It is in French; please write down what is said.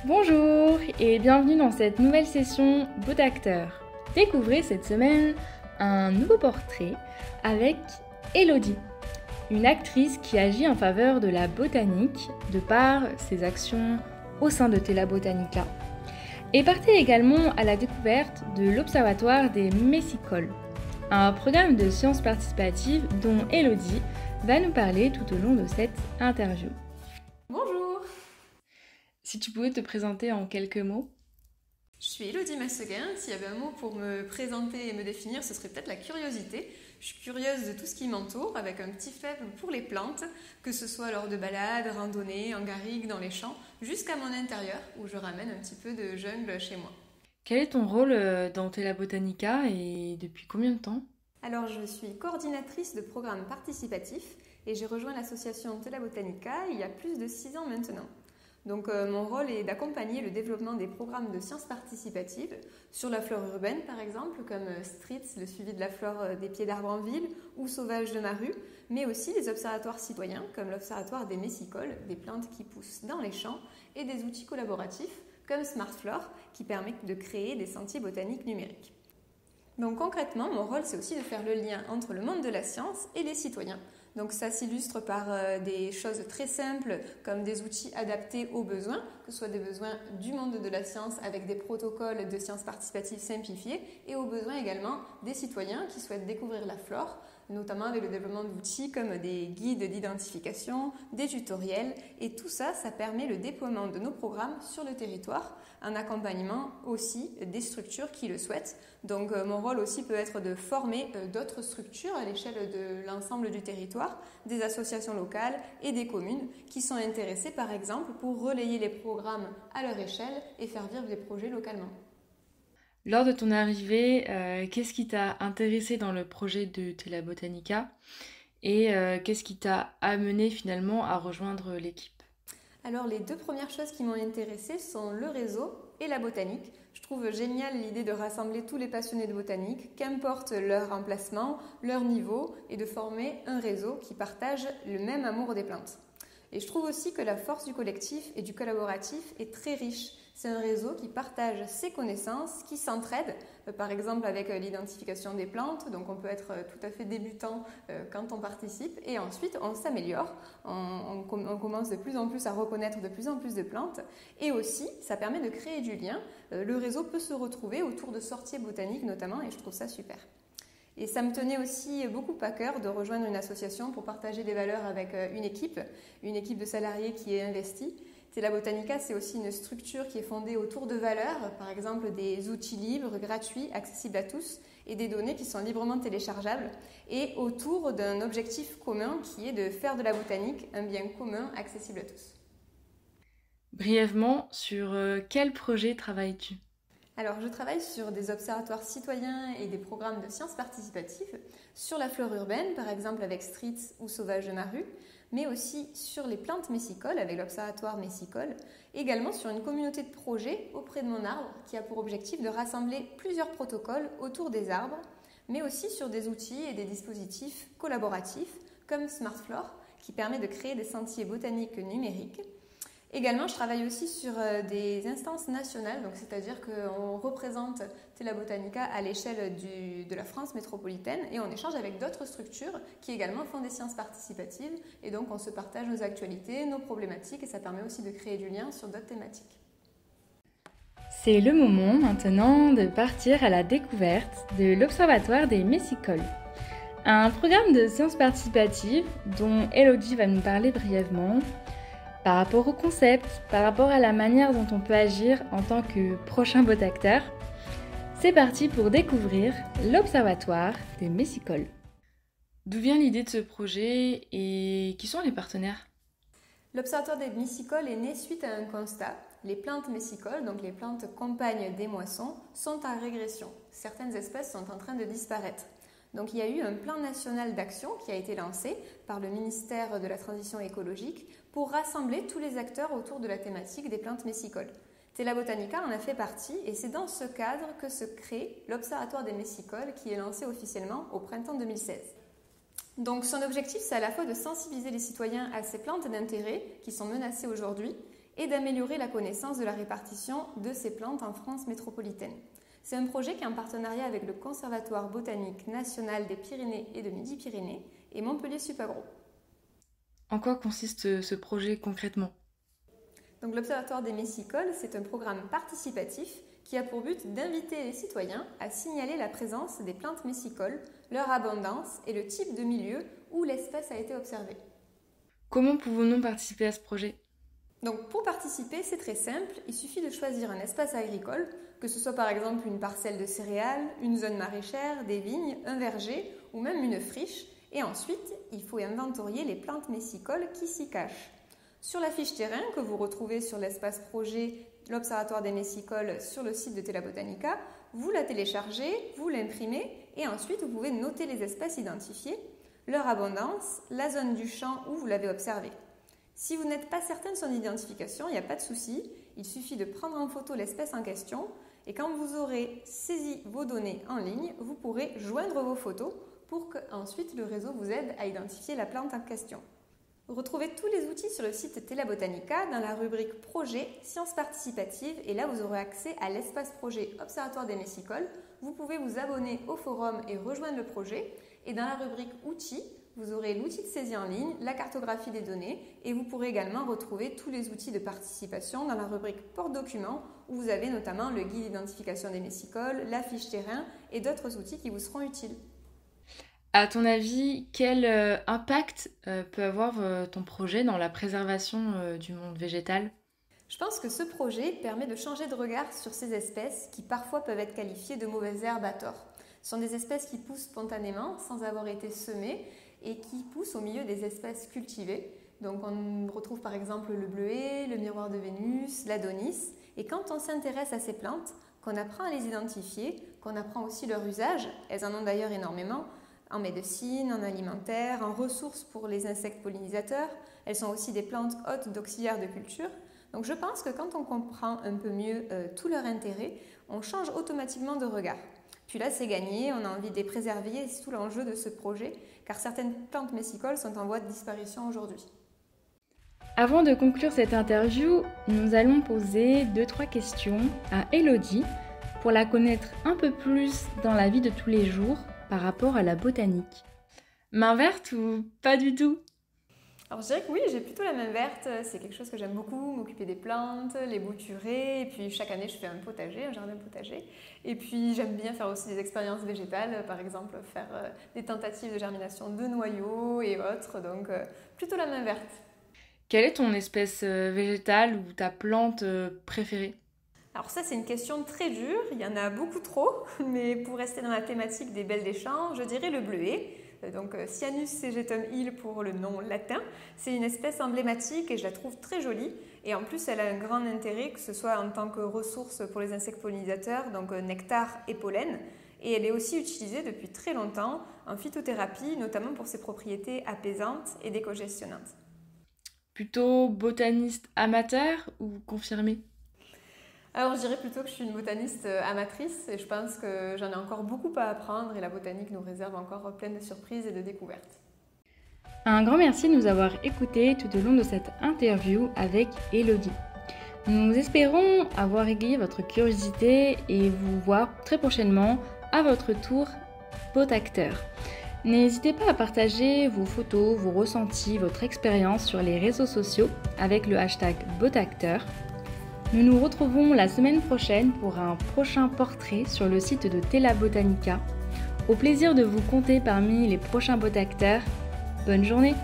Bonjour et bienvenue dans cette nouvelle session Beau d'acteur. Découvrez cette semaine un nouveau portrait avec Elodie, une actrice qui agit en faveur de la botanique de par ses actions au sein de Tela Botanica. Et partez également à la découverte de l'Observatoire des Messicoles, un programme de sciences participatives dont Elodie va nous parler tout au long de cette interview. Bonjour! Si tu pouvais te présenter en quelques mots. Je suis Elodie Masseguin. S'il y avait un mot pour me présenter et me définir, ce serait peut-être la curiosité. Je suis curieuse de tout ce qui m'entoure, avec un petit faible pour les plantes, que ce soit lors de balades, randonnées, en garrigue, dans les champs, jusqu'à mon intérieur, où je ramène un petit peu de jungle chez moi. Quel est ton rôle dans Tela Botanica et depuis combien de temps? Alors, je suis coordinatrice de programmes participatifs et j'ai rejoint l'association Tela Botanica il y a plus de 6 ans maintenant. Donc mon rôle est d'accompagner le développement des programmes de sciences participatives sur la flore urbaine par exemple, comme Streets, le suivi de la flore des pieds d'arbres en ville, ou Sauvages de ma rue, mais aussi des observatoires citoyens comme l'observatoire des messicoles, des plantes qui poussent dans les champs, et des outils collaboratifs comme SmartFlore qui permettent de créer des sentiers botaniques numériques. Donc concrètement, mon rôle c'est aussi de faire le lien entre le monde de la science et les citoyens. Donc ça s'illustre par des choses très simples comme des outils adaptés aux besoins, que ce soit des besoins du monde de la science avec des protocoles de sciences participatives simplifiés et aux besoins également des citoyens qui souhaitent découvrir la flore, notamment avec le développement d'outils comme des guides d'identification, des tutoriels et tout ça, ça permet le déploiement de nos programmes sur le territoire, un accompagnement aussi des structures qui le souhaitent. Donc mon rôle aussi peut être de former d'autres structures à l'échelle de l'ensemble du territoire, des associations locales et des communes qui sont intéressées par exemple pour relayer les programmes à leur échelle et faire vivre des projets localement. Lors de ton arrivée, qu'est-ce qui t'a intéressé dans le projet de Tela Botanica et qu'est-ce qui t'a amené finalement à rejoindre l'équipe? Alors les deux premières choses qui m'ont intéressée sont le réseau et la botanique. Je trouve génial l'idée de rassembler tous les passionnés de botanique, qu'importe leur emplacement, leur niveau, et de former un réseau qui partage le même amour des plantes. Et je trouve aussi que la force du collectif et du collaboratif est très riche. C'est un réseau qui partage ses connaissances, qui s'entraide, par exemple avec l'identification des plantes. Donc on peut être tout à fait débutant quand on participe et ensuite on s'améliore. On commence de plus en plus à reconnaître de plus en plus de plantes et aussi ça permet de créer du lien. Le réseau peut se retrouver autour de sorties botaniques notamment et je trouve ça super. Et ça me tenait aussi beaucoup à cœur de rejoindre une association pour partager des valeurs avec une équipe de salariés qui est investie. Tela Botanica, c'est aussi une structure qui est fondée autour de valeurs, par exemple des outils libres, gratuits, accessibles à tous, et des données qui sont librement téléchargeables, et autour d'un objectif commun qui est de faire de la botanique un bien commun accessible à tous. Brièvement, sur quel projet travailles-tu? Alors, je travaille sur des observatoires citoyens et des programmes de sciences participatives, sur la flore urbaine, par exemple avec Streets ou Sauvages de ma rue, mais aussi sur les plantes messicoles avec l'Observatoire Messicole, également sur une communauté de projets auprès de mon arbre qui a pour objectif de rassembler plusieurs protocoles autour des arbres, mais aussi sur des outils et des dispositifs collaboratifs comme SmartFlore qui permet de créer des sentiers botaniques numériques. Également, je travaille aussi sur des instances nationales, donc c'est-à-dire qu'on représente Tela Botanica à l'échelle de la France métropolitaine et on échange avec d'autres structures qui également font des sciences participatives et donc on se partage nos actualités, nos problématiques et ça permet aussi de créer du lien sur d'autres thématiques. C'est le moment maintenant de partir à la découverte de l'Observatoire des Messicoles, un programme de sciences participatives dont Elodie va nous parler brièvement. Par rapport au concept, par rapport à la manière dont on peut agir en tant que prochain beau acteur, c'est parti pour découvrir l'Observatoire des Messicoles. D'où vient l'idée de ce projet et qui sont les partenaires? L'Observatoire des Messicoles est né suite à un constat. Les plantes messicoles, donc les plantes compagnes des moissons, sont en régression. Certaines espèces sont en train de disparaître. Donc il y a eu un plan national d'action qui a été lancé par le ministère de la Transition écologique pour rassembler tous les acteurs autour de la thématique des plantes messicoles. Tela Botanica en a fait partie et c'est dans ce cadre que se crée l'Observatoire des Messicoles qui est lancé officiellement au printemps 2016. Donc son objectif c'est à la fois de sensibiliser les citoyens à ces plantes d'intérêt qui sont menacées aujourd'hui et d'améliorer la connaissance de la répartition de ces plantes en France métropolitaine. C'est un projet qui est en partenariat avec le Conservatoire botanique national des Pyrénées et de Midi-Pyrénées et Montpellier Supagro. En quoi consiste ce projet concrètement ? Donc, l'Observatoire des Messicoles, c'est un programme participatif qui a pour but d'inviter les citoyens à signaler la présence des plantes messicoles, leur abondance et le type de milieu où l'espèce a été observée. Comment pouvons-nous participer à ce projet ? Donc, pour participer, c'est très simple, il suffit de choisir un espace agricole, que ce soit par exemple une parcelle de céréales, une zone maraîchère, des vignes, un verger ou même une friche, et ensuite, il faut inventorier les plantes messicoles qui s'y cachent. Sur la fiche terrain que vous retrouvez sur l'espace projet l'Observatoire des Messicoles sur le site de Tela Botanica, vous la téléchargez, vous l'imprimez et ensuite vous pouvez noter les espèces identifiées, leur abondance, la zone du champ où vous l'avez observée. Si vous n'êtes pas certain de son identification, il n'y a pas de souci, il suffit de prendre en photo l'espèce en question et quand vous aurez saisi vos données en ligne, vous pourrez joindre vos photos pour qu'ensuite le réseau vous aide à identifier la plante en question. Retrouvez tous les outils sur le site Tela Botanica dans la rubrique Projet Sciences participatives et là vous aurez accès à l'espace projet Observatoire des Messicoles. Vous pouvez vous abonner au forum et rejoindre le projet et dans la rubrique Outils, vous aurez l'outil de saisie en ligne, la cartographie des données et vous pourrez également retrouver tous les outils de participation dans la rubrique Porte-documents où vous avez notamment le guide d'identification des messicoles, la fiche terrain et d'autres outils qui vous seront utiles. À ton avis, quel impact peut avoir ton projet dans la préservation du monde végétal ? Je pense que ce projet permet de changer de regard sur ces espèces qui parfois peuvent être qualifiées de mauvaises herbes à tort. Ce sont des espèces qui poussent spontanément sans avoir été semées et qui poussent au milieu des espèces cultivées. Donc on retrouve par exemple le bleuet, le miroir de Vénus, l'adonis. Et quand on s'intéresse à ces plantes, qu'on apprend à les identifier, qu'on apprend aussi leur usage, elles en ont d'ailleurs énormément, en médecine, en alimentaire, en ressources pour les insectes pollinisateurs. Elles sont aussi des plantes hôtes d'auxiliaires de culture. Donc je pense que quand on comprend un peu mieux tout leur intérêt, on change automatiquement de regard. Puis là, c'est gagné, on a envie de les préserver et c'est tout l'enjeu de ce projet, car certaines plantes messicoles sont en voie de disparition aujourd'hui. Avant de conclure cette interview, nous allons poser 2-3 questions à Elodie pour la connaître un peu plus dans la vie de tous les jours par rapport à la botanique. Main verte ou pas du tout ? Alors je dirais que oui, j'ai plutôt la main verte, c'est quelque chose que j'aime beaucoup, m'occuper des plantes, les bouturer, et puis chaque année je fais un potager, un jardin potager. Et puis j'aime bien faire aussi des expériences végétales, par exemple faire des tentatives de germination de noyaux et autres, donc plutôt la main verte. Quelle est ton espèce végétale ou ta plante préférée ? Alors ça c'est une question très dure, il y en a beaucoup trop, mais pour rester dans la thématique des belles des champs, je dirais le bleuet. Donc Cyanus segetum Hill pour le nom latin. C'est une espèce emblématique et je la trouve très jolie. Et en plus, elle a un grand intérêt, que ce soit en tant que ressource pour les insectes pollinisateurs, donc nectar et pollen. Et elle est aussi utilisée depuis très longtemps en phytothérapie, notamment pour ses propriétés apaisantes et décongestionnantes. Plutôt botaniste amateur ou confirmé ? Alors je dirais plutôt que je suis une botaniste amatrice et je pense que j'en ai encore beaucoup à apprendre et la botanique nous réserve encore plein de surprises et de découvertes. Un grand merci de nous avoir écoutés tout au long de cette interview avec Elodie. Nous espérons avoir égayé votre curiosité et vous voir très prochainement à votre tour Botacteur. N'hésitez pas à partager vos photos, vos ressentis, votre expérience sur les réseaux sociaux avec le hashtag Botacteur. Nous nous retrouvons la semaine prochaine pour un prochain portrait sur le site de Tela Botanica. Au plaisir de vous compter parmi les prochains Botacteurs. Bonne journée!